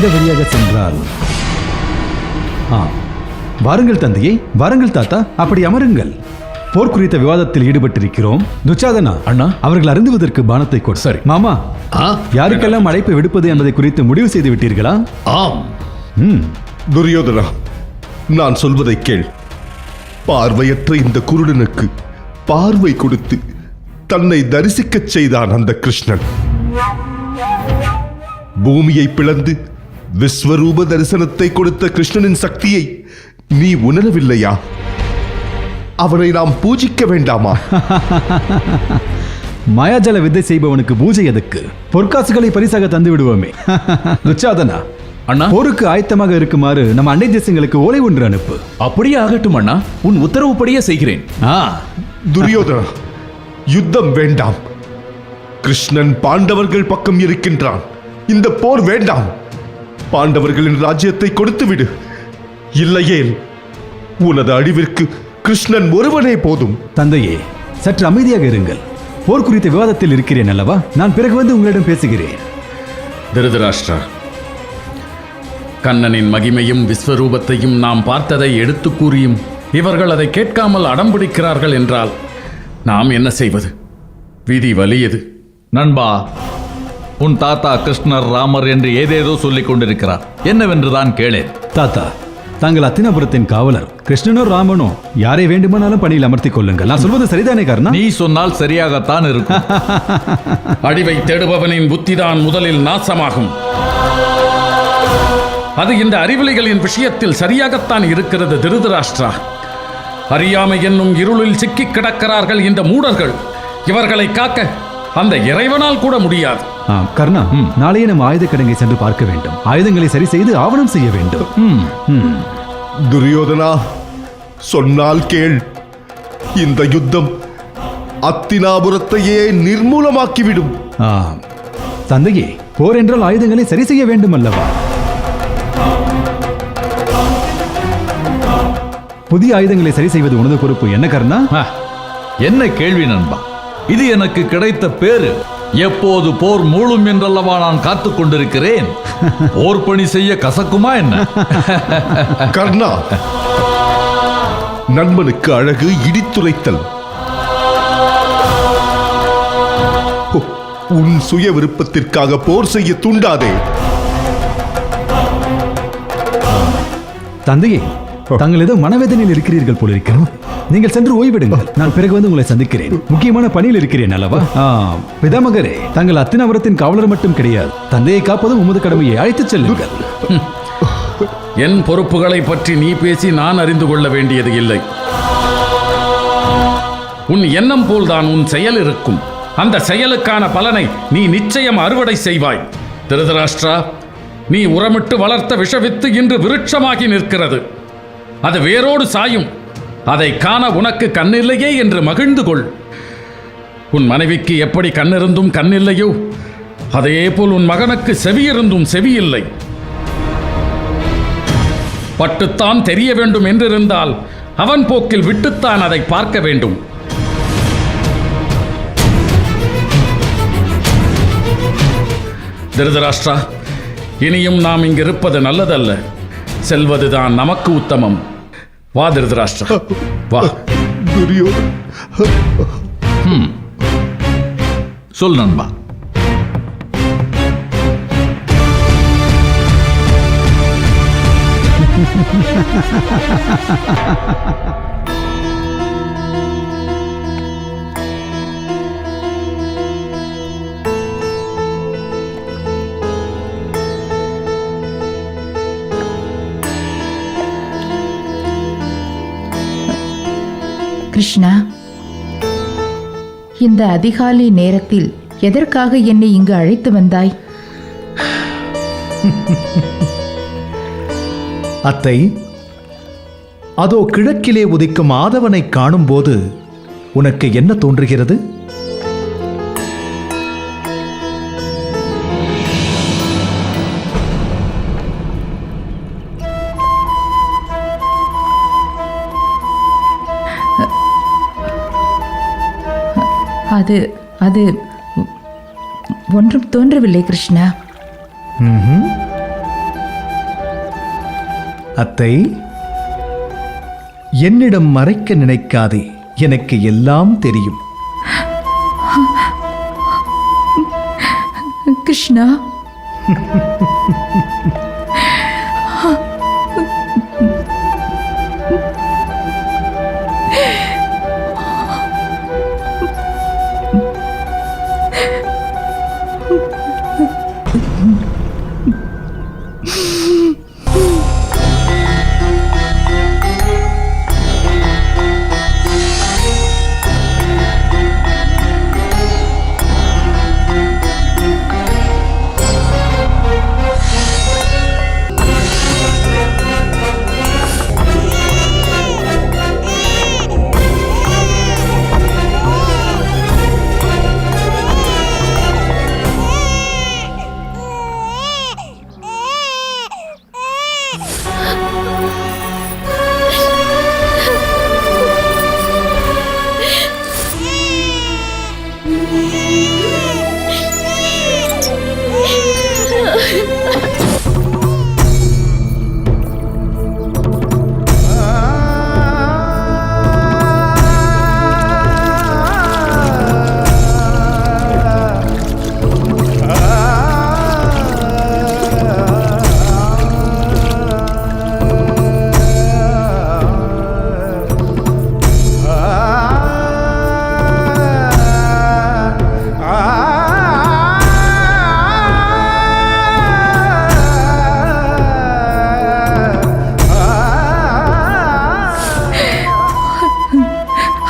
இந்த வழியாக சென்றால் வாருங்கள் தந்தையே, வாருங்கள் தாத்தா, அப்படி அமருங்கள். போர் குறித்த விவாதத்தில் ஈடுபட்டிருக்கிறோம். துச்சாதனா அண்ணா, அவர்கள் அருந்துவதற்கு பானத்தை கொடு. சரி மாமா, யாருக்கெல்லாம் அழைப்பு விடுப்பது என்பதை குறித்து முடிவு செய்து விட்டீர்களா? ஆம். துரியோதனா, நான் சொல்வதை கேள். பார்வையற்ற இந்த குருடனுக்கு பார்வை கொடுத்து தன்னை தரிசிக்கச் செய்தான் அந்த கிருஷ்ணன். பூமியை பிளந்து விஸ்வரூப தரிசனத்தை கொடுத்த கிருஷ்ணனின் சக்தியை நீ உணரவில்லையா? அவனை நாம் பூஜிக்க வேண்டாமா? மாயாஜல வித்தை செய்பவனுக்கு பூஜை எதுக்கு? பொற்காசுகளை பரிசாக தந்து விடுவோமே. துச்சாதனா, அண்ணா, போருக்கு ஆயத்தமாக இருக்குமாறு நம்ம அண்டை தேசங்களுக்கு ஓலை ஒன்று அனுப்பு. அப்படியே ஆகட்டும் அண்ணா, உன் உத்தரவுப்படியே செய்கிறேன். துரியோதனா, யுத்தம் வேண்டாம். கிருஷ்ணன் பாண்டவர்கள் பக்கம் இருக்கின்றான். இந்த போர் வேண்டாம். பாண்டவர்களின் ராஜ்யத்தை கொடுத்து விடு. இல்லையேல் உனது அழிவிற்கு கிருஷ்ணன் ஒருவனே போதும். தந்தையே, சற்று அமைதியாக இருங்கள். போர் குறித்த விவாதத்தில் இருக்கிறேன் அல்லவா? நான் பிறகு வந்து உங்களிடம் பேசுகிறேன். திருதராஷ்டிரா, கண்ணனின் மகிமையும் விஸ்வரூபத்தையும் நாம் பார்த்ததை எடுத்து கூறியும் இவர்கள் அதை கேட்காமல் அடம்பிடிக்கிறார்கள் என்றால் நாம் என்ன செய்வது? விதி வலியது. நண்பா, உன் தாத்தா கிருஷ்ணர் ராமர் என்று ஏதேதோ சொல்லிக் கொண்டிருக்கிறார். என்னவென்றுதான் கேளேன். தாத்தா, தாங்கள் அத்தினாபுரத்தின் காவலர். கிருஷ்ணனோ ராமனோ யாரை வேண்டுமானாலும் பணியில் அமர்த்திக் கொள்ளுங்கள். நான் சொல்வது சரிதானே கர்ணா? நீ சொன்னால் சரியாகத்தான் இருக்கும். அடிவை தேடுபவனின் புத்திதான் முதலில் நாசமாகும். அது இந்த அறிவிலிகளின் விஷயத்தில் சரியாகத்தான் இருக்கிறது. திருதராஷ்டிரா, அறியாமை என்னும் இருளில் சிக்கிக் கிடக்கிறார்கள் இந்த மூடர்கள். இவர்களை காக்க அந்த இறைவனால் கூட முடியாது. கர்ணா, நாளையே நம்ம ஆயுத கிடங்கை சென்று பார்க்க வேண்டும். ஆயுதங்களை சரி செய்து ஆவணம் செய்ய வேண்டும். துரியோதனா, சொன்னால் கேள். இந்த யுத்தம் அத்தினாபுரத்தையே நிர்மூலமாக்கிவிடும். தந்தையே, போர் என்றால் ஆயுதங்களை சரி செய்ய வேண்டும் அல்லவா? புதிய ஆயுதங்களை சரி செய்வது உனது பொறுப்பு. என்ன கர்ணா? என்ன கேள்வி நண்பா, இது எனக்கு கிடைத்த பேரு. எப்போது போர் மூளும் என்றல்லவா நான் காத்துக் கொண்டிருக்கிறேன். போர் பணி செய்ய கசக்குமா என்ன? கர்ணா, நண்பனுக்கு அழகு இடித்துரைத்தல். உன் சுய விருப்பத்திற்காக போர் செய்ய தூண்டாதே. தந்தையே, தாங்கள் ஏதோ மனவேதனையில் இருக்கிறீர்கள் போல இருக்கிறோம். நீங்கள் சென்று ஓய்விடுங்கள். நான் பிறகு வந்து உங்களை சந்திக்கிறேன். முக்கியமான பணியில் இருக்கிறேன் அல்லவா? பிதாமகரே, தாங்கள் அத்தினாபுரத்தின் காவலர் மட்டும் கிடையாது. தந்தையை காப்பதும் உமது கடமையை. அழைத்துச் செல்லுங்கள். என் பொறுப்புகளை பற்றி நீ பேசி நான் அறிந்து கொள்ள வேண்டியது இல்லை. உன் எண்ணம் போல்தான் உன் செயல் இருக்கும். அந்த செயலுக்கான பலனை நீ நிச்சயம் அறுவடை செய்வாய். திருதராஷ்டிரா, நீ உரமிட்டு வளர்த்த விஷவித்து இன்று விருட்சமாகி நிற்கிறது. அது வேரோடு சாயும். அதை காண உனக்கு கண்ணில்லையே என்று மகிழ்ந்து கொள். உன் மனைவிக்கு எப்படி கண்ணிருந்தும் கண்ணில்லையோ அதே போல் உன் மகனுக்கு செவியிருந்தும் செவியில்லை. பட்டுத்தான் தெரிய வேண்டும் என்றிருந்தால் அவன் போக்கில் விட்டுத்தான் அதை பார்க்க வேண்டும். திருதராஷ்டிரா, இனியும் நாம் இங்கிருப்பது நல்லதல்ல. செல்வதுதான் நமக்கு உத்தமம். வா திருதராஷ்டிரா, வா. சொல் நண்பா. கிருஷ்ணா, இந்த அதிகாலை நேரத்தில் எதற்காக என்னை இங்கு அழைத்து வந்தாய்? அத்தை, அதோ கிழக்கிலே உதிக்கும் ஆதவனை காணும்போது உனக்கு என்ன தோன்றுகிறது? அது ஒன்றும் தோன்றவில்லை கிருஷ்ணா. அத்தை, என்னிடம் மறைக்க நினைக்காதே, எனக்கு எல்லாம் தெரியும். கிருஷ்ணா,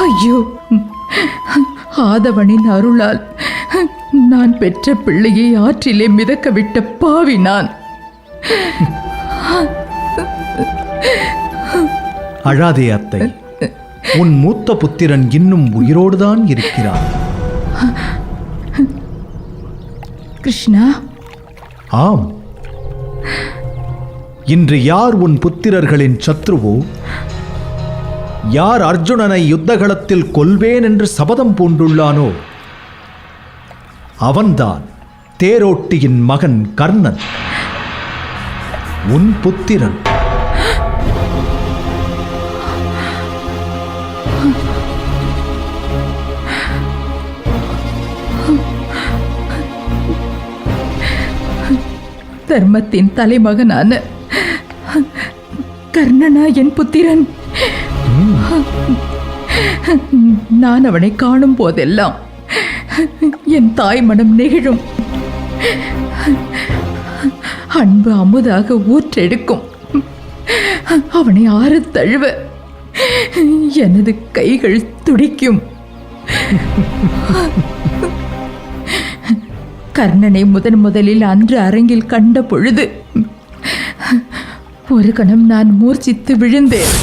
ஐயோ, ஆதவனின் அருளால் நான் பெற்ற பிள்ளையை ஆற்றிலே மிதக்க விட்ட பாவி நான். அழாதே அத்தை, உன் மூத்த புத்திரன் இன்னும் உயிரோடுதான் இருக்கிறான். கிருஷ்ணா, ஆம், இன்று யார் உன் புத்திரர்களின் சத்ருவோ, யார் அர்ஜுனனை யுத்தகளத்தில் கொல்வேன் என்று சபதம் பூண்டுள்ளானோ அவன்தான் தேரோட்டியின் மகன் கர்ணன், உன் புத்திரன். தர்மத்தின் தலைமகனான கர்ணனா என் புத்திரன்? நான் அவனை காணும் போதெல்லாம் என் தாய் மனம் நெகிழும். அன்பு அமுதாக ஊற்றெடுக்கும். அவனை ஆறு தழுவ எனது கைகள் துடிக்கும். கர்ணனை முதலில் அன்று அரங்கில் கண்ட பொழுது ஒரு கணம் நான் மூர்ச்சித்து விழுந்தேன்.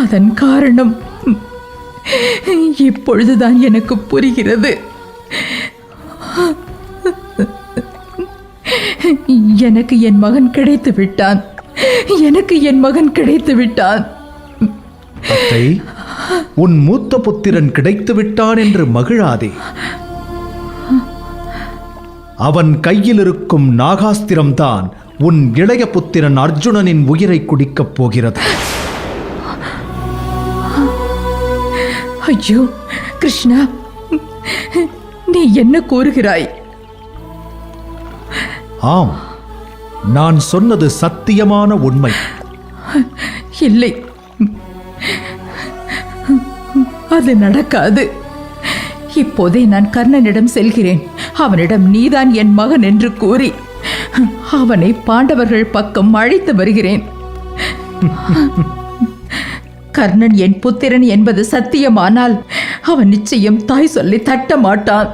அதன் காரணம் இப்பொழுதுதான் எனக்கு புரிகிறது. எனக்கு என் மகன் கிடைத்து விட்டான். எனக்கு என் மகன் கிடைத்து விட்டான். அத்தை, உன் மூத்த புத்திரன் கிடைத்து விட்டான் என்று மகிழாதே. அவன் கையில் இருக்கும் நாகாஸ்திரம்தான் உன் இளைய புத்திரன் அர்ஜுனனின் உயிரை குடிக்கப் போகிறது. ஐயோ கிருஷ்ணா, நீ என்ன கூறுகிறாய்? ஆம், நான் சொன்னது சத்தியமான உண்மை. இல்லை, அது நடக்காது. இப்போதே நான் கர்ணனிடம் செல்கிறேன். அவனிடம் நீதான் என் மகன் என்று கூறி அவனை பாண்டவர்கள் பக்கம் அழைத்து வருகிறேன். கர்ணன் என் புத்திரன் என்பது சத்தியமானால் அவன் நிச்சயம் தாய் சொல்லி தட்ட மாட்டான்.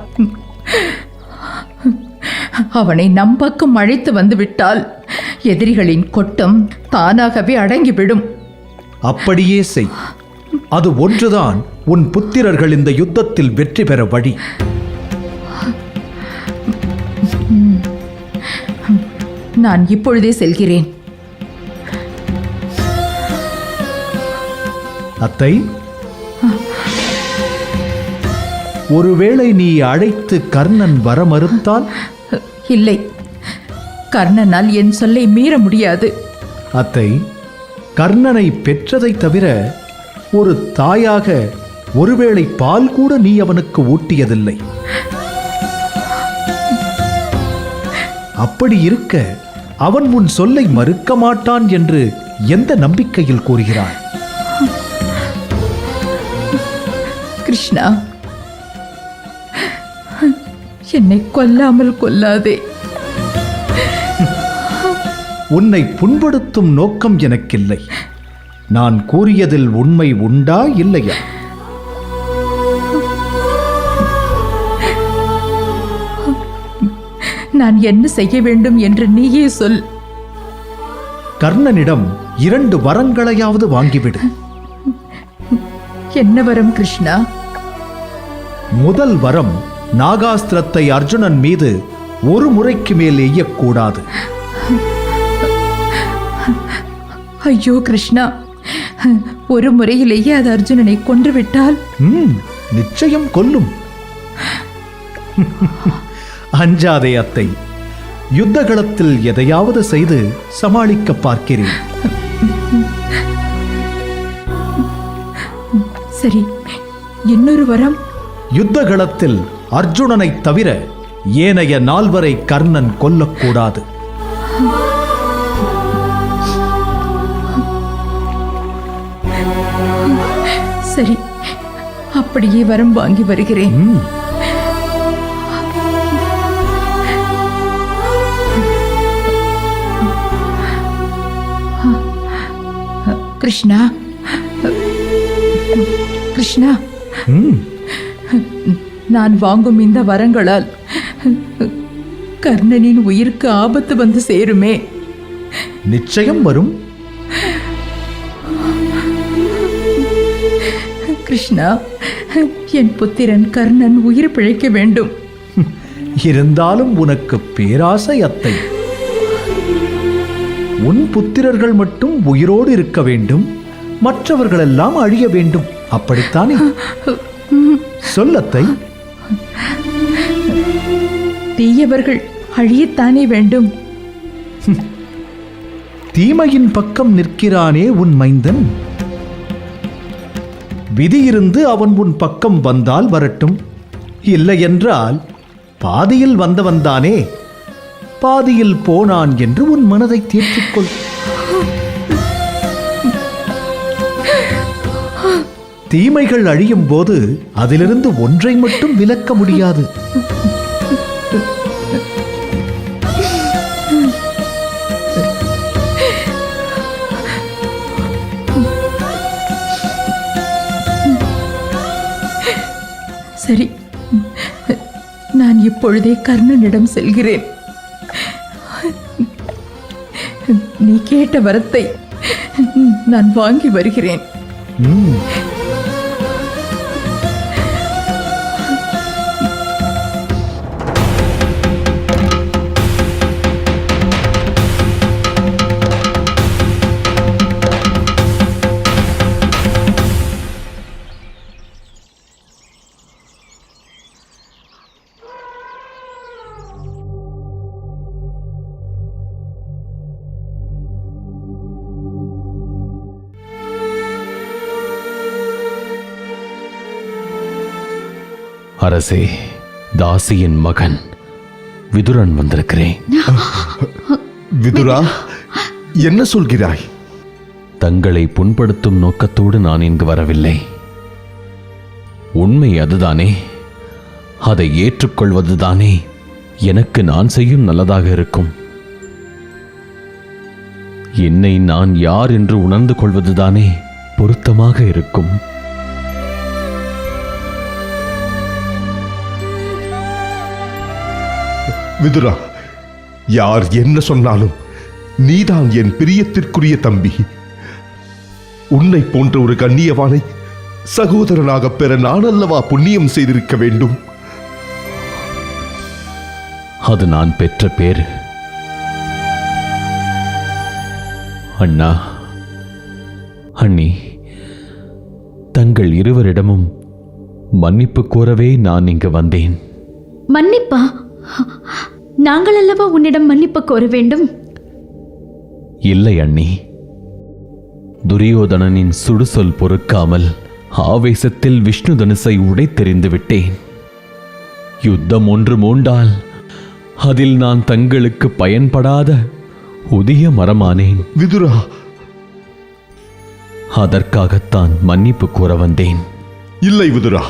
அவனை நம் பக்கம் அழைத்து வந்து விட்டால் எதிரிகளின் கொட்டம் தானாகவே அடங்கிவிடும். அப்படியே செய். அது ஒன்றுதான் உன் புத்திரர்கள் இந்த யுத்தத்தில் வெற்றி பெற வழி. நான் இப்பொழுதே செல்கிறேன். அத்தை, ஒருவேளை நீ அழைத்து கர்ணன் வர மறுத்தால்? இல்லை, கர்ணனால் என் சொல்லை மீற முடியாது. அத்தை, கர்ணனை பெற்றதை தவிர ஒரு தாயாக ஒருவேளை பால் கூட நீ அவனுக்கு ஊட்டியதில்லை. அப்படி இருக்க அவன் உன் சொல்லை மறுக்க மாட்டான் என்று எந்த நம்பிக்கையில் கூறுகிறான்? கிருஷ்ணா, என்னை கொல்லாமல் கொல்லாதே. உன்னை புண்படுத்தும் நோக்கம் எனக்கில்லை. நான் கூறியதில் உண்மை உண்டா இல்லையா? நான் என்ன செய்ய வேண்டும் என்று நீயே சொல். கர்ணனிடம் 2 வரங்களையாவது வாங்கிவிடு. என்ன வரம் கிருஷ்ணா? முதல் வரம், நாகாஸ்திரத்தை அர்ஜுனன் மீது ஒரு முறைக்கு மேல் எய்யக்கூடாது. ஐயோ கிருஷ்ணா, ஒரு முறையிலேயே அது அர்ஜுனனை கொன்றுவிட்டால்? நிச்சயம் கொல்லும். அஞ்சாதே அத்தை, யுத்தகளத்தில் எதையாவது செய்து சமாளிக்க பார்க்கிறேன். சரி, இன்னொரு வரம். யுத்தகளத்தில் அர்ஜுனனை தவிர ஏனைய 4 கர்ணன் கொல்லக்கூடாது. சரி, அப்படியே வரம் வாங்கி வருகிறேன். கிருஷ்ணா, கிருஷ்ணா, நான் வாங்கும் இந்த வரங்களால் கர்ணனின் உயிருக்கு ஆபத்து வந்து சேருமே? நிச்சயம் வரும். கிருஷ்ணா, என் புத்திரன் கர்ணன் உயிர் பிழைக்க வேண்டும். இருந்தாலும் உனக்கு பேராசை அத்தை. உன் புத்திரர்கள் மட்டும் உயிரோடு இருக்க வேண்டும், மற்றவர்களெல்லாம் அழிய வேண்டும். அப்படித்தானே? சொல்லத்தை. தீயவர்கள் அழியத்தானே வேண்டும். தீமையின் பக்கம் நிற்கிறானே உன் மைந்தன். விதியிருந்து அவன் உன் பக்கம் வந்தால் வரட்டும், இல்லை என்றால் பாதியில் வந்தவன்தானே, பாதியில் போனான் என்று உன் மனதை தேற்றிக்கொள். தீமைகள் அழியும் போது அதிலிருந்து ஒன்றை மட்டும் விலக்க முடியாது. சரி, நான் இப்பொழுதே கர்ணனிடம் செல்கிறேன். நீ கேட்ட வரத்தை நான் வாங்கி வருகிறேன். அரசே, தாசியின் மகன் விதுரன் வந்திருக்கிறேன். விதுரா, என்ன சொல்கிறாய்? தங்களை புண்படுத்தும் நோக்கத்தோடு நான் இங்கு வரவில்லை. உண்மை அதுதானே, அதை ஏற்றுக்கொள்வதுதானே எனக்கு நான் செய்யும் நல்லதாக இருக்கும். என்னை நான் யார் என்று உணர்ந்து கொள்வதுதானே பொருத்தமாக இருக்கும். விதுரா, யார் என்ன சொன்னாலும் நீதான் என் பிரியத்திற்குரிய தம்பி. உன்னை போன்ற ஒரு கண்ணியவானை சகோதரனாக பெற நான் அல்லவா புண்ணியம் செய்திருக்க வேண்டும். அது நான் பெற்ற பேரு. அண்ணா, அண்ணி, தங்கள் இருவரிடமும் மன்னிப்பு கோரவே நான் இங்கு வந்தேன். மன்னிப்பா? நாங்கள் அல்லவா உன்னிடம் மன்னிப்பு கோர வேண்டும்? இல்லை அண்ணி, துரியோதனனின் சுடுசொல் பொறுக்காமல் ஆவேசத்தில் விஷ்ணு தனுசை உடைத்தெறிந்து விட்டேன். யுத்தம் ஒன்று மூண்டால் அதில் நான் தங்களுக்கு பயன்படாத உதிய மரமானேன். விதுரா, அதற்காகத்தான் மன்னிப்பு கூற வந்தேன். இல்லை விதுரா,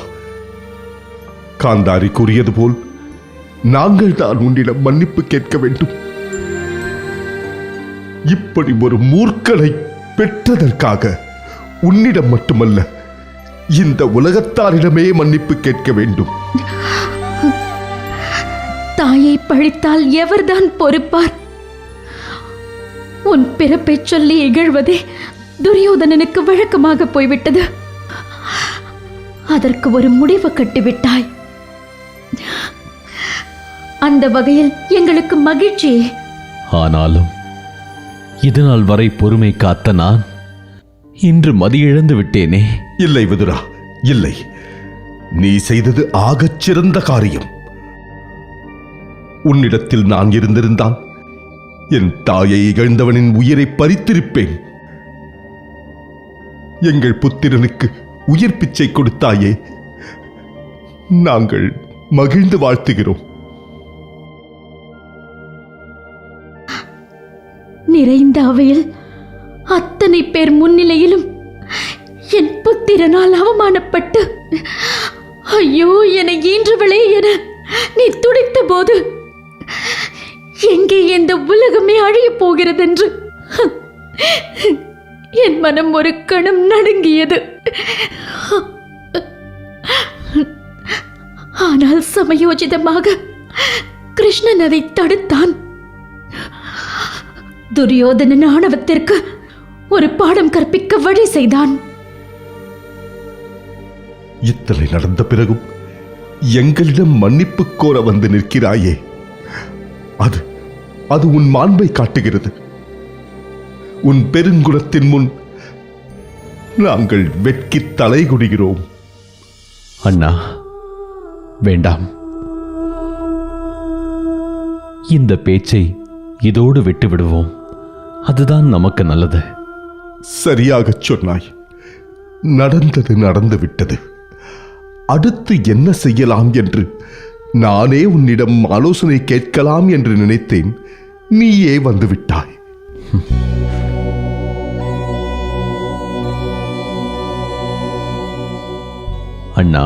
காந்தாரி கூறியது போல் நாங்கள் தான் உன்னிடம் மன்னிப்பு கேட்க வேண்டும். இப்படி ஒரு மூர்க்கனை பெற்றதற்காக உன்னிடம் மட்டுமல்ல, இந்த உலகத்தாரிடமே மன்னிப்பு கேட்க வேண்டும். தாயை பழித்தால் எவர்தான் பொறுப்பார்? உன் பிறப்பை சொல்லி இகழ்வதே துரியோதனனுக்கு வழக்கமாக போய்விட்டது. அதற்கு ஒரு முடிவு கட்டிவிட்டாய். அந்த வகையில் எங்களுக்கு மகிழ்ச்சி. ஆனாலும் இதுநாள் வரை பொறுமை காத்த நான் இன்று மதியிழந்து விட்டேனே. இல்லை விதுரா, இல்லை. நீ செய்தது ஆகச் சிறந்த காரியம். உன்னிடத்தில் நான் இருந்திருந்தால் என் தாயை இகழ்ந்தவனின் உயிரை பறித்திருப்பேன். எங்கள் புத்திரனுக்கு உயிர் பிச்சை கொடுத்தாயே, நாங்கள் மகிழ்ந்து வாழ்த்துகிறோம். நிறைந்த அவையில் அத்தனை பேர் முன்னிலையிலும் என் புத்திரனால் அவமானப்பட்டு ஐயோ என ஈன்றவளே என நீ துடித்த போது எங்கே இந்த உலகமே அழியப் போகிறதென்று என் மனம் ஒரு கணம் நடுங்கியது. ஆனால் சமயோஜிதமாக கிருஷ்ணன் அதை தடுத்தான். துரியோதனன் ஆணவத்திற்கு ஒரு பாடம் கற்பிக்க வழி செய்தான். இத்தனை நடந்த பிறகும் எங்களிடம் மன்னிப்பு கோர வந்து நிற்கிறாயே, அது உன் மாண்பை காட்டுகிறது. உன் பெருங்குணத்தின் முன் நாங்கள் வெட்கி தலைகுடுகிறோம். அண்ணா, வேண்டாம். இந்த பேச்சை இதோடு விட்டு விடுவோம். அதுதான் நமக்கு நல்லது. சரியாகச் சொன்னாய். நடந்தது நடந்து விட்டது. அடுத்து என்ன செய்யலாம் என்று நானே உன்னிடம் ஆலோசனை கேட்கலாம் என்று நினைத்தேன். நீயே வந்துவிட்டாய். அண்ணா,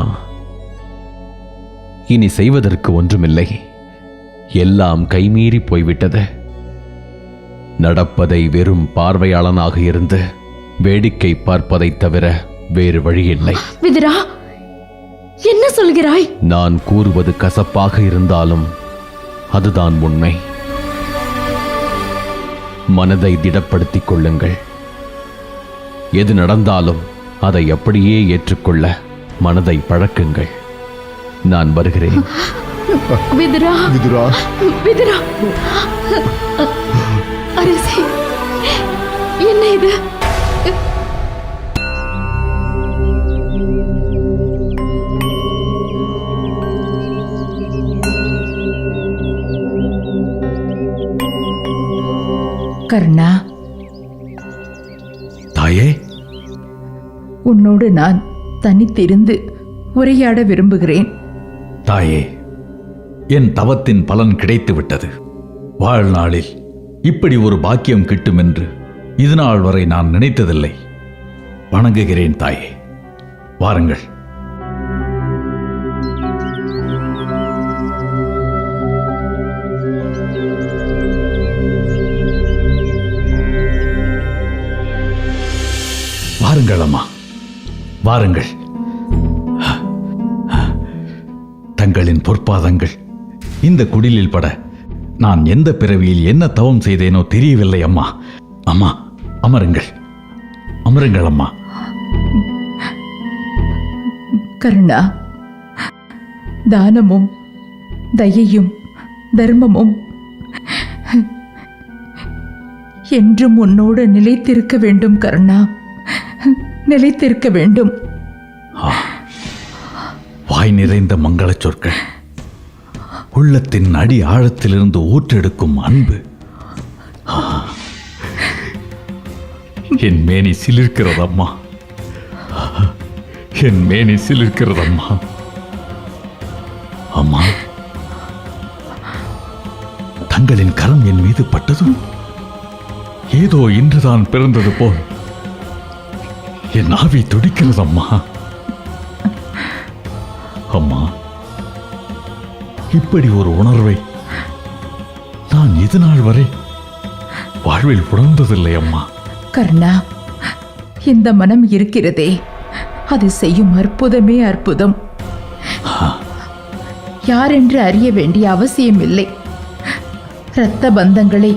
இனி செய்வதற்கு ஒன்றுமில்லை. எல்லாம் கைமீறி போய்விட்டது. நடப்பதை வெறும் பார்வையாளனாக இருந்து வேடிக்கை பார்ப்பதை தவிர வேறு வழியில்லை. விதுரா, என்ன சொல்கிறாய்? நான் கூறுவது கசப்பாக இருந்தாலும் அதுதான் உண்மை. மனதை திடப்படுத்திக் கொள்ளுங்கள். எது நடந்தாலும் அதை அப்படியே ஏற்றுக்கொள்ள மனதை பழக்குங்கள். நான் வருகிறேன். விதுரா, விதுரா, விதுரா, அரசே, என்ன இது? கர்ணா, தாயே, உன்னோடு நான் தனித்திருந்து உரையாட விரும்புகிறேன். தாயே, என் தவத்தின் பலன் கிடைத்து விட்டது. வாழ்நாளில் இப்படி ஒரு பாக்கியம் கிட்டும் என்று இதுநாள் வரை நான் நினைத்ததில்லை. வணங்குகிறேன் தாயே. வாருங்கள். வாருங்கள் அம்மா, வாருங்கள். தங்களின் பொற்பாதங்கள் இந்த குடிலில் பட நான் எந்த பிறவியில் என்ன தவம் செய்தேனோ தெரியவில்லை அம்மா. அம்மா, அமருங்கள், அமருங்கள் அம்மா. கருணா, தானமும் தயையும் தர்மமும் என்றும் உன்னோடு நிலைத்திருக்க வேண்டும் கருணா, நிலைத்திருக்க வேண்டும். வாய் நிறைந்த மங்களச் சொற்கள், உள்ளத்தின் அடி ஆழத்திலிருந்து ஊற்றெடுக்கும் அன்பு. என் மேனி சிலிர்க்கிறதம்மா, என் மேனி சிலிர்க்கிறதம்மா. அம்மா, தங்களின் கரம் என் மீது பட்டதும் ஏதோ இன்றுதான் பிறந்தது போல் என் ஆவி துடிக்கிறதம்மா. அம்மா, இப்படி ஒரு உணர்வை நான் இது நாள் வரை வாழ்வில் உணர்ந்ததில்லை அம்மா. கர்ணா, இந்த மனம் இருக்கிறதே, அது செய்யும் அற்புதமே அற்புதம். யாரென்று அறிய வேண்டிய அவசியம் இல்லை. இரத்த பந்தங்களை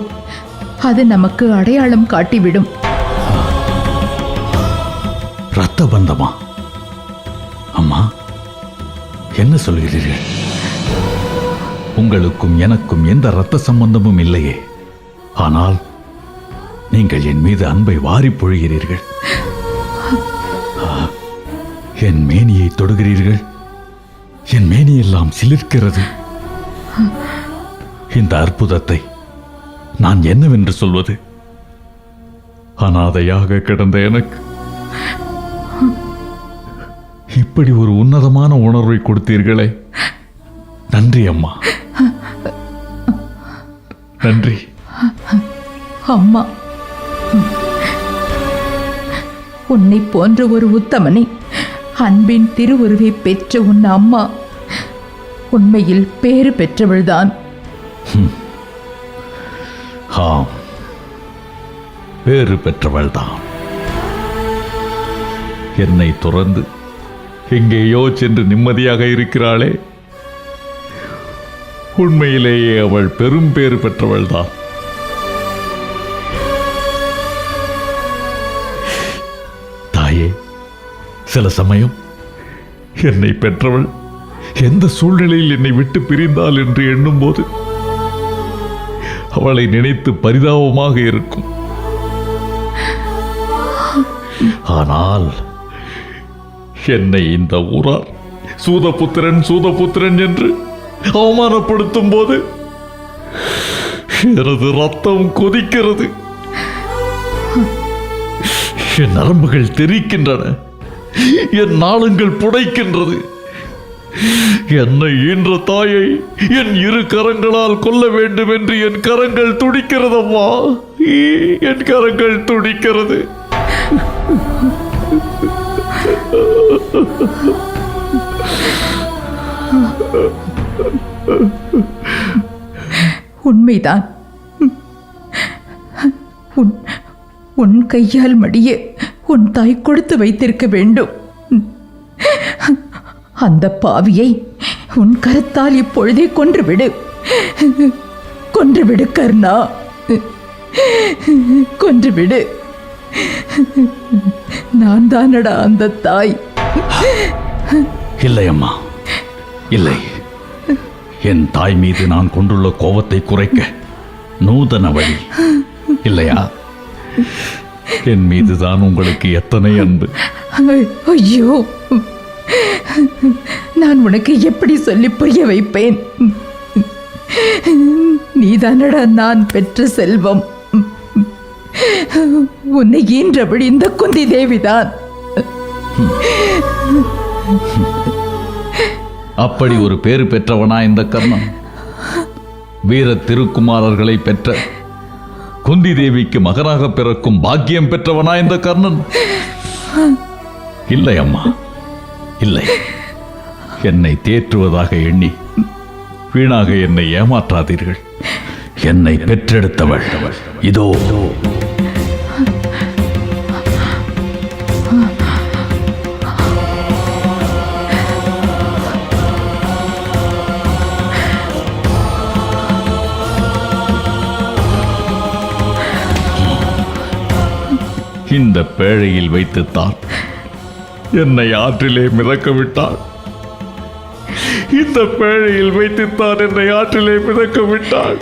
அது நமக்கு அடையாளம் காட்டிவிடும். இரத்த பந்தமா? அம்மா, என்ன சொல்கிறீர்கள்? உங்களுக்கும் எனக்கும் எந்த இரத்த சம்பந்தமும் இல்லையே. ஆனால் நீங்கள் என் மீது அன்பை வாரி பொழிகிறீர்கள். என் மேனியை தொடுகிறீர்கள். என் மேனியெல்லாம் சிலிர்க்கிறது. இந்த அற்புதத்தை நான் என்னவென்று சொல்வது? அனாதையாக கிடந்த எனக்கு இப்படி ஒரு உன்னதமான உணர்வை கொடுத்தீர்களே, நன்றி அம்மா, நன்றி. அம்மா, உன்னை போன்ற ஒரு உத்தமனை, அன்பின் திருவுருவை பெற்ற உன் அம்மா உண்மையில் பேறு பெற்றவள்தான். ஆம், பேறு பெற்றவள்தான். என்னை துறந்து எங்கேயோ சென்று நிம்மதியாக இருக்கிறாளே, உண்மையிலேயே அவள் பெரும் பேறு பெற்றவள்தான். தாயே, சில சமயம் என்னை பெற்றவள் எந்த சூழ்நிலையில் என்னை விட்டு பிரிந்தாள் என்று எண்ணும்போது அவளை நினைத்து பரிதாபமாக இருக்கும். ஆனால் என்னை இந்த ஊரார் சூதபுத்திரன் சூதபுத்திரன் என்று அவமானப்படுத்தும் போது எனது ரத்தம் கொதிக்கிறது. என் நரம்புகள் தெரிக்கின்றன, என் நாளங்கள் புடைக்கின்றது. என்னை ஈன்ற தாயை என் இரு கரங்களால் கொல்ல வேண்டும் என்று என் கரங்கள் துடிக்கிறதம்மா, என் கரங்கள் துடிக்கிறது. உண்மைதான். உன் கையால் மடிய உன் தாய் கொடுத்து வைத்திருக்க வேண்டும். அந்த பாவியை உன் கரத்தால் இப்பொழுதே கொன்றுவிடு. கொன்றுவிடு கர்ணா, கொன்றுவிடு. நான் தானடா அந்த தாய். இல்லை அம்மா, இல்லை. என் தாய் மீது நான் கொண்டுள்ள கோபத்தை குறைக்க நூதன வழி இல்லையா? என் மீதுதான் உங்களுக்கு எத்தனை அன்பு. ஐயோ, நான் உனக்கு எப்படி சொல்லி புரிய வைப்பேன்? நீதானடா நான் பெற்ற செல்வம். உன்னை ஈன்றபடி இந்த குந்தி தேவிதான். அப்படி ஒரு பேறு பெற்றவனா இந்த கர்ணன்? வீர திருக்குமாரர்களை பெற்ற குந்தி தேவிக்கு மகனாக பிறக்கும் பாக்கியம் பெற்றவனா இந்த கர்ணன்? இல்லை அம்மா, இல்லை. என்னை தேற்றுவதாக எண்ணி வீணாக என்னை ஏமாற்றாதீர்கள். என்னை பெற்றெடுத்தவள் இதோ. இந்த பேழையில் வைத்துத்தான் என்னை ஆற்றிலே மிதக்க விட்டாள். இந்த பேழையில் வைத்துத்தான் என்னை ஆற்றிலே மிதக்க விட்டாள்.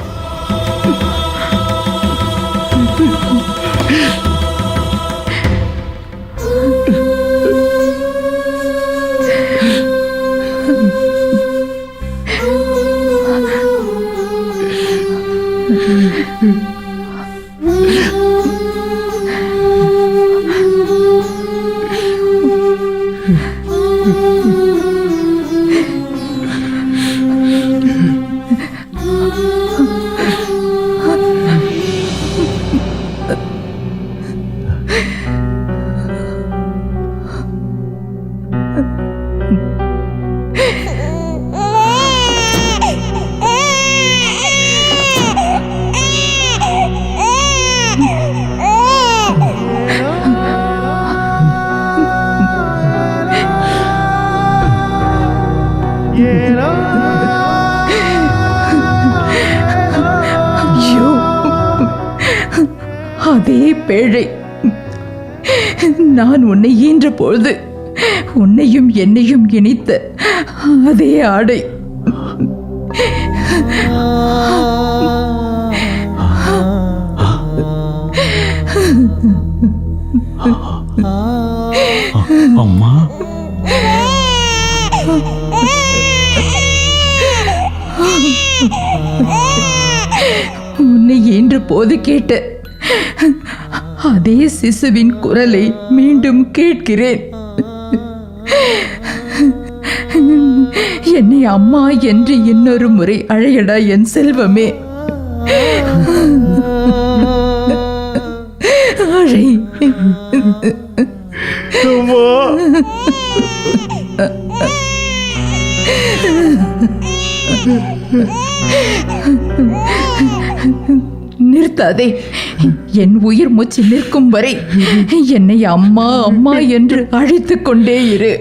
ஐயோ, அதே பேழை. நான் உன்னை ஈன்ற பொழுது உன்னையும் என்னையும் இணைத்த அதே ஆடை. அம்மா, உன்னை ஈன்ற போது கேட்ட அதே சிசுவின் குரலை மீண்டும் கேட்கிறேன். என்னை அம்மா என்று இன்னொரு முறை அழையடா என் செல்வமே. அழை. நிறுத்தாதே. என் உயிர் மூச்சு நிற்கும் வரை என்னை அம்மா அம்மா என்று அழைத்துக் கொண்டே இரு.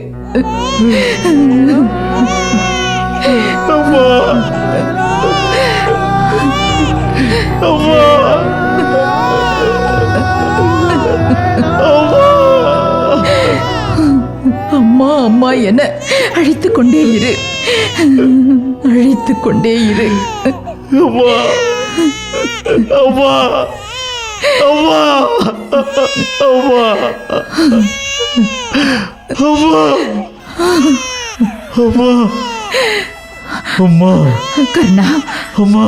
அம்மா அம்மா என அழைத்துக் கொண்டே இரு. அழைத்துக் கொண்டே இரு. அம்மா, அம்மா, அம்மா, அம்மா, அம்மா, அம்மா, அம்மா, கர்ணா, அம்மா,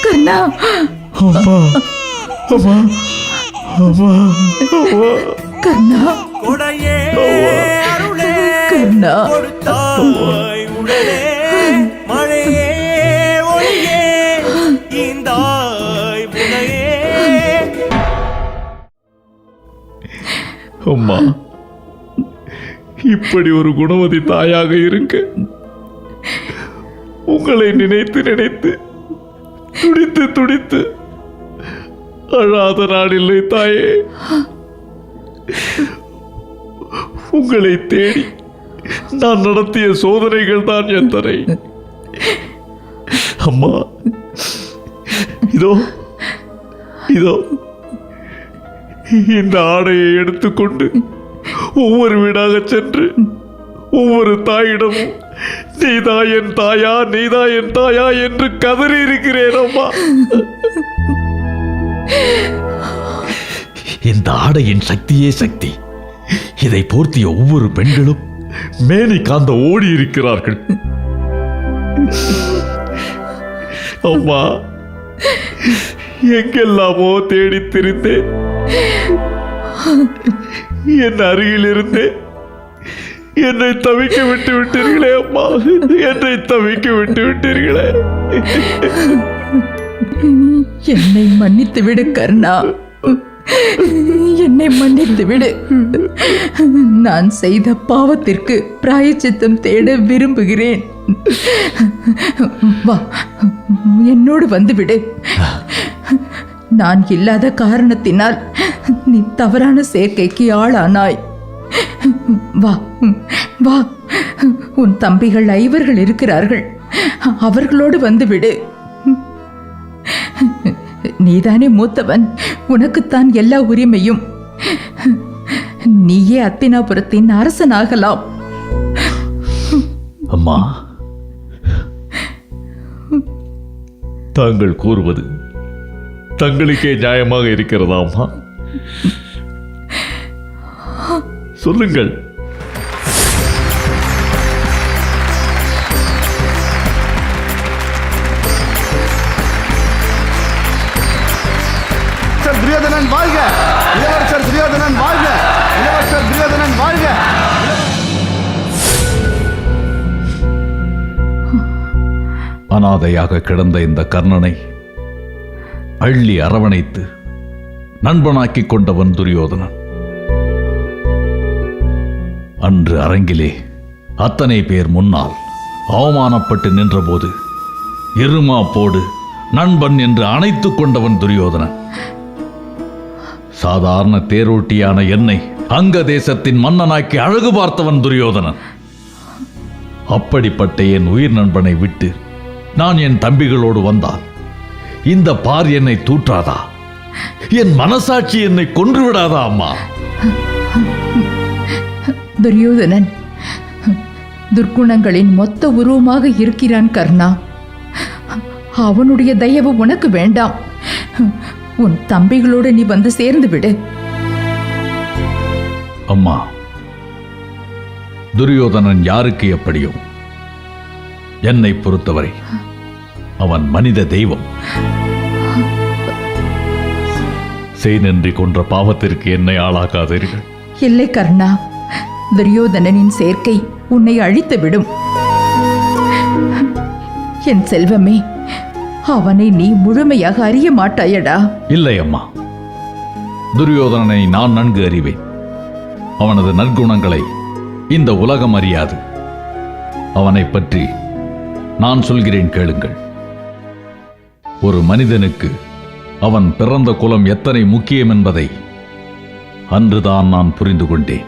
கர்ணா, அம்மா, அம்மா, அம்மா, அம்மா, கர்ணா, கொடையே அருளே கர்ணா. கொடுத்தாய் உடலே மழையே ஒளியே ஈந்தாய் புனையே. அம்மா, இப்படி ஒரு குணவதி தாயாக இருக்க உங்களை நினைத்து நினைத்து துடித்து துடித்து அழாத நாளில்லை தாயே. உங்களை தேடி நான் நடத்திய சோதனைகள் தான் எத்தனை. அம்மா, இதோ இதோ இந்த ஆடையை எடுத்துக்கொண்டு ஒவ்வொரு வீடாக சென்று ஒவ்வொரு தாயிடமும் நீதா என் தாயா, நீதா என் தாயா என்று கதறி இருக்கிறேன். அம்மா, இந்த ஆடையின் சக்தியே சக்தி. இதை போர்த்திய ஒவ்வொரு பெண்களும் மேனி காந்த ஓடி இருக்கிறார்கள். அம்மா, எங்கெல்லாமோ தேடி திரிந்தேன். என் அருகில் இருந்தேன். என்னை தவிக்க விட்டு விட்டீர்களே அம்மா, என்னை தவிக்க விட்டு விட்டீர்களே. என்னை மன்னித்து விடு கர்ணா, என்னை மன்னித்து விடு. நான் செய்த பாவத்திற்கு பிராயச்சித்தம் தேட விரும்புகிறேன். வா, என்னோடு வந்து விடு. நான் இல்லாத காரணத்தினால் நீ தவறான சேர்க்கைக்கு ஆளானாய். வா வா, உன் தம்பிகள் 5 இருக்கிறார்கள், அவர்களோடு வந்து விடு. நீதானே மூத்தவன், உனக்குத்தான் எல்லா உரிமையும். நீயே அத்தினாபுரத்தின் அரசனாகலாம். அம்மா, தாங்கள் கூறுவது தங்களுக்கே நியாயமாக இருக்கிறதா அம்மா? சொல்லுங்கள். துரியோதனன் வாழ்க! இளவரசர் துரியோதனன் வாழ்க! இளவரசர் துரியோதனன் வாழ்க! அனாதையாக கிடந்த இந்த கர்ணனை அள்ளி அரவணைத்து நண்பனாக்கிக் கொண்டவன் துரியோதனன். அன்று அரங்கிலே அத்தனை பேர் முன்னால் அவமானப்பட்டு நின்றபோது இருமா போடு நண்பன் என்று அணைத்துக் கொண்டவன் துரியோதனன். சாதாரண தேரோட்டியான என்னை அங்க தேசத்தின் மன்னனாக்கி அழகு பார்த்தவன் துரியோதனன். அப்படிப்பட்ட என் உயிர் நண்பனை விட்டு நான் என் தம்பிகளோடு வந்தால் இந்த பார் என்னை தூற்றாதா? என் மனசாட்சி என்னை கொன்றுவிடாதா அம்மா? துரியோதனன் துர்க்குணங்களின் மொத்த உருவமாக இருக்கிறான் கர்ணா. அவனுடைய தயவு உனக்கு வேண்டாம். உன் தம்பிகளோடு நீ வந்து சேர்ந்து விடு. அம்மா, துரியோதனன் யாருக்கு எப்படியோ என்னை பொறுத்தவரை அவன் மனித தெய்வம். செய்நன்றி கொன்ற பாவத்திற்கு என்னை ஆளாக்காதீர்கள். இல்லை கர்ணா, துரியோதனனின் சேர்க்கை உன்னை அழித்து விடும். என் செல்வமே, அவனை நீ முழுமையாக அறிய மாட்டாயடா. இல்லை அம்மா, துரியோதனனை நான் நன்கு அறிவேன். அவனது நற்குணங்களை இந்த உலகம் அறியாது. அவனை பற்றி நான் சொல்கிறேன், கேளுங்கள். ஒரு மனிதனுக்கு அவன் பிறந்த குலம் எத்தனை முக்கியம் என்பதை அன்றுதான் நான் புரிந்து கொண்டேன்.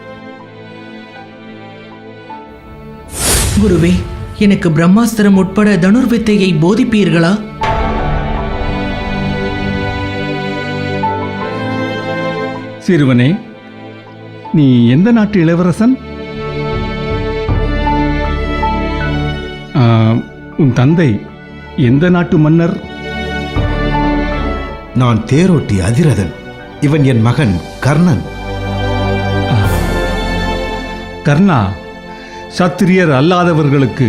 குருவே, எனக்கு பிரம்மாஸ்திரம் உட்பட தனுர்வித்தையை போதிப்பீர்களா? சிறுவனே, நீ எந்த நாட்டு இளவரசன்? உன் தந்தை எந்த நாட்டு மன்னர்? நான் தேரோட்டி அதிரதன். இவன் என் மகன் கர்ணன். கர்ணா, சத்திரியர் அல்லாதவர்களுக்கு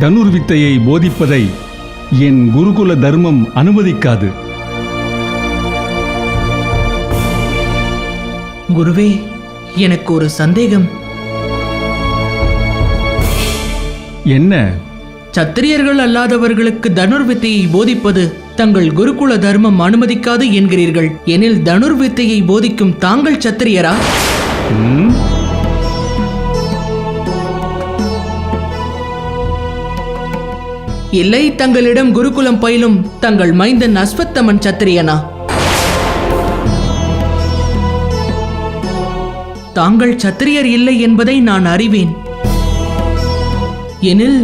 தனுர்வித்தையை போதிப்பதை என் குருகுல தர்மம் அனுமதிக்காது. குருவே, எனக்கு ஒரு சந்தேகம். என்ன? சத்திரியர்கள் அல்லாதவர்களுக்கு தனுர்வித்தையை போதிப்பது தங்கள் குருகுல தர்மம் அனுமதிக்காது என்கிறீர்கள். எனில் தனுர்வித்தையை போதிக்கும் தாங்கள் சத்திரியரா? இல்லை, தங்களிடம் குருகுலம் பயிலும் தங்கள் மைந்தன் அஸ்வத்தமன் சத்திரியனா? தாங்கள் சத்திரியர் இல்லை என்பதை நான் அறிவேன். எனில்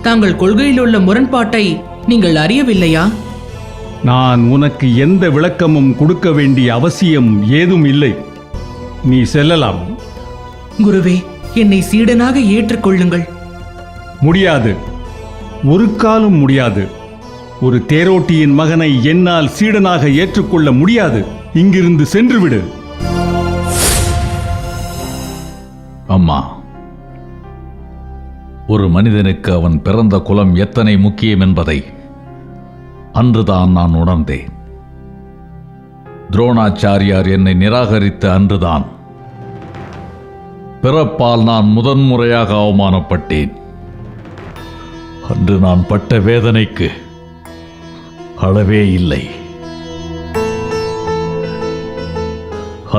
தாங்கள் கொள்கையில் உள்ள முரண்பாட்டை நீங்கள் அறியவில்லையா? நான் உனக்கு எந்த விளக்கமும் கொடுக்க வேண்டிய அவசியம் ஏதும் இல்லை. நீ செல்லலாம். குருவே, என்னை சீடனாக ஏற்றுக்கொள்ளுங்கள். முடியாது, ஒரு காலம் முடியாது. ஒரு தேரோட்டியின் மகனை என்னால் சீடனாக ஏற்றுக்கொள்ள முடியாது. இங்கிருந்து சென்றுவிடு. அம்மா, ஒரு மனிதனுக்கு அவன் பிறந்த குலம் எத்தனை முக்கியம் என்பதை அன்றுதான் நான் உணர்ந்தேன். துரோணாச்சாரியார் என்னை நிராகரித்த அன்றுதான் பிறப்பால் நான் முதன்முறையாக அவமானப்பட்டேன். அன்று நான் பட்ட வேதனைக்கு அளவே இல்லை.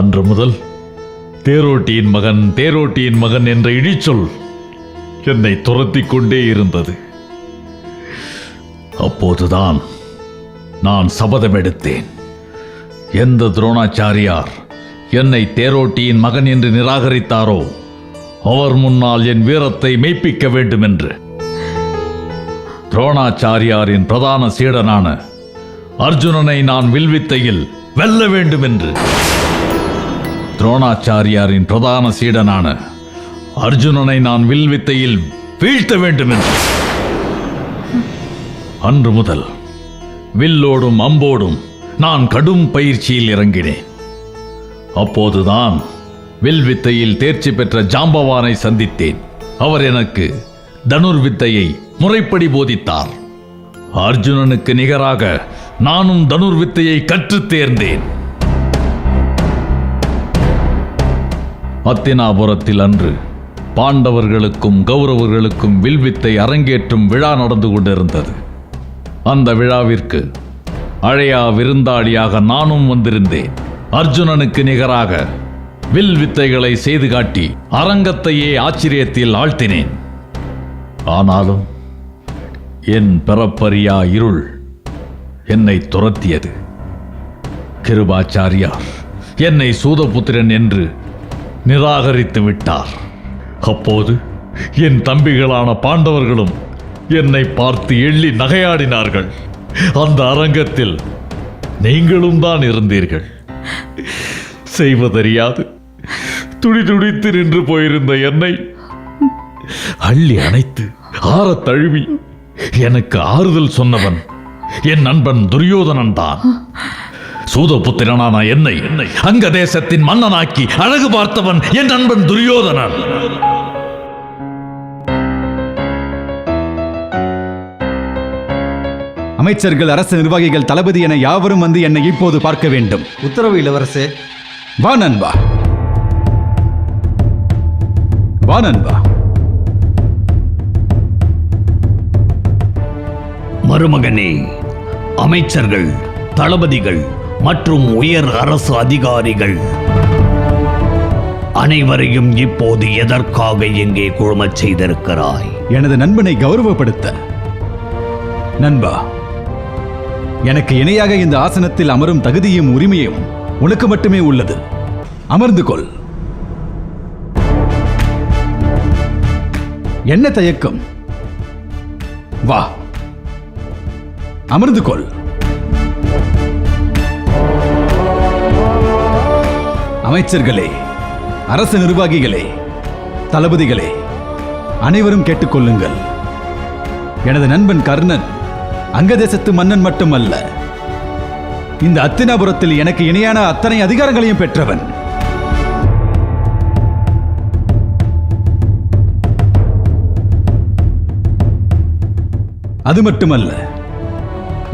அன்று முதல் தேரோட்டியின் மகன் என்ற இடிச்சொல் என்னை துரத்திக் கொண்டே இருந்தது. அப்போதுதான் நான் சபதம் எடுத்தேன். எந்த துரோணாச்சாரியார் என்னை தேரோட்டியின் மகன் என்று நிராகரித்தாரோ அவர் முன்னால் என் வீரத்தை மெய்ப்பிக்க வேண்டும் என்று. துரோணாச்சாரியாரின் பிரதான சீடனான அர்ஜுனனை நான் வில்வித்தையில் வெல்ல வேண்டும் என்று. துரோணாச்சாரியாரின் பிரதான சீடனான அர்ஜுனனை நான் வில்வித்தையில் வீழ்த்த வேண்டும் என்று அன்று முதல் வில்லோடும் அம்போடும் நான் கடும் பயிற்சியில் இறங்கினேன். அப்போதுதான் வில்வித்தையில் தேர்ச்சி பெற்ற ஜாம்பவானை சந்தித்தேன். அவர் எனக்கு தனுர்வித்தையை முறைப்படி போதித்தார். அர்ஜுனனுக்கு நிகராக நானும் தனுர்வித்தையை கற்றுத் தேர்ந்தேன். அத்தினாபுரத்தில் அன்று பாண்டவர்களுக்கும் கௌரவர்களுக்கும் வில்வித்தை அரங்கேற்றும் விழா நடந்து கொண்டிருந்தது. அந்த விழாவிற்கு அழையா விருந்தாளியாக நானும் வந்திருந்தேன். அர்ஜுனனுக்கு நிகராக வில் வித்தைகளை செய்து காட்டி அரங்கத்தையே ஆச்சரியத்தில் ஆழ்த்தினேன். ஆனாலும் என் பிறப்பறியா இருள் என்னை துரத்தியது. கிருபாச்சாரியார் என்னை சூதபுத்திரன் என்று நிராகரித்து விட்டார். அப்போது என் தம்பிகளான பாண்டவர்களும் என்னை பார்த்து எள்ளி நகையாடினார்கள். அந்த அரங்கத்தில் நீங்களும் தான் இருந்தீர்கள். செய்வதறியாது துடிதுடித்து நின்று போயிருந்த என்னை அள்ளி அணைத்து ஆறத் தழுவி எனக்கு ஆறுதல் சொன்னவன் என் நண்பன் துரியோதனன் தான். சூதபுத்திரனான என்னை அங்க தேசத்தின் மன்னனாக்கி அழகு பார்த்தவன் என் நண்பன் துரியோதனன். அமைச்சர்கள், அரசு நிர்வாகிகள், தளபதி என யாவரும் வந்து என்னை இப்போது பார்க்க வேண்டும். உத்தரவு இளவரசே. வா நண்பா, வா நண்பா. மருமகனே, அமைச்சர்கள், தளபதிகள் மற்றும் உயர் அரசு அதிகாரிகள் அனைவரையும் இப்போது எதற்காக எங்கே குழுமச் செய்திருக்கிறாய்? எனது நண்பனை கௌரவப்படுத்த. நண்பா, எனக்கு இணையாக இந்த ஆசனத்தில் அமரும் தகுதியும் உரிமையும் உனக்கு மட்டுமே உள்ளது. அமர்ந்து கொள். என்ன தயக்கம்? வா, அமர்ந்து கொள். அமைச்சர்களே, அரசு நிர்வாகிகளே, தளபதிகளே, அனைவரும் கேட்டுக்கொள்ளுங்கள். எனது நண்பன் கர்ணன் அங்கதேசத்து மன்னன் மட்டுமல்ல, இந்த அத்தினாபுரத்தில் எனக்கு இணையான அத்தனை அதிகாரங்களையும் பெற்றவன். அது மட்டுமல்ல,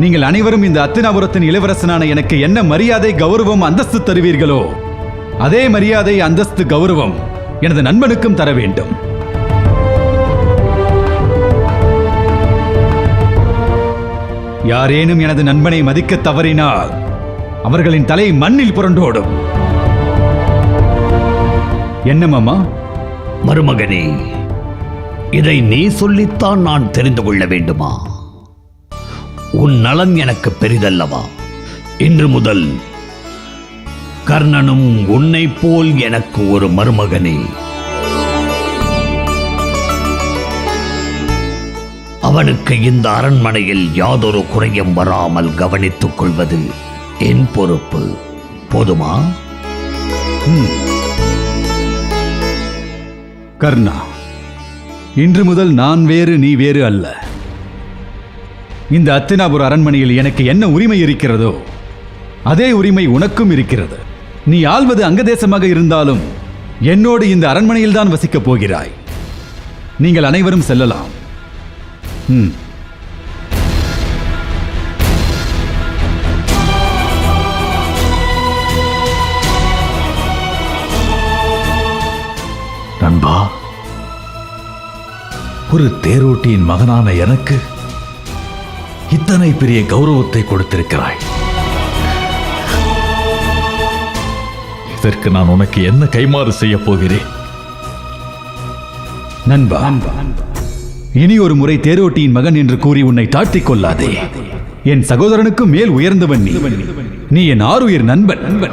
நீங்கள் அனைவரும் இந்த அத்தினாபுரத்தின் இளவரசனான எனக்கு என்ன மரியாதை, கௌரவம், அந்தஸ்து தருவீர்களோ அதே மரியாதை, அந்தஸ்து, கௌரவம் எனது நண்பனுக்கும் தர வேண்டும். யாரேனும் எனது நண்பனை மதிக்க தவறினால் அவர்களின் தலை மண்ணில் புரண்டோடும். என்ன மாமா? மருமகனே, இதை நீ சொல்லித்தான் நான் தெரிந்து கொள்ள வேண்டுமா? உன் நலன் எனக்கு பெரிதல்லவா? இன்று முதல் கர்ணனும் உன்னை போல் எனக்கு ஒரு மருமகனே. அவனுக்கு இந்த அரண்மனையில் யாதொரு குறையும் வராமல் கவனித்துக் கொள்வது என் பொறுப்பு. போதுமா? கர்ணா, இன்று முதல் நான் வேறு, நீ வேறு அல்ல. இந்த அத்தினாபுர அரண்மனையில் எனக்கு என்ன உரிமை இருக்கிறதோ அதே உரிமை உனக்கும் இருக்கிறது. நீ ஆள்வது அங்கதேசமாக இருந்தாலும் என்னோடு இந்த அரண்மனையில் தான் வசிக்கப் போகிறாய். நீங்கள் அனைவரும் செல்லலாம். நண்பா, ஒரு தேரோட்டியின் மகனான எனக்கு இத்தனை பெரிய கௌரவத்தை கொடுத்திருக்கிறாய். இதற்கு நான் உனக்கு என்ன கைமாறு செய்ய போகிறேன்? நண்பா, இனி ஒரு முறை தேரோட்டியின் மகன் என்று கூறி உன்னை தாழ்த்திக் கொள்ளாதே. என் சகோதரனுக்கு மேல் உயர்ந்தவன் நீ. நீ என் ஆருயிர் நண்பன். நண்பா,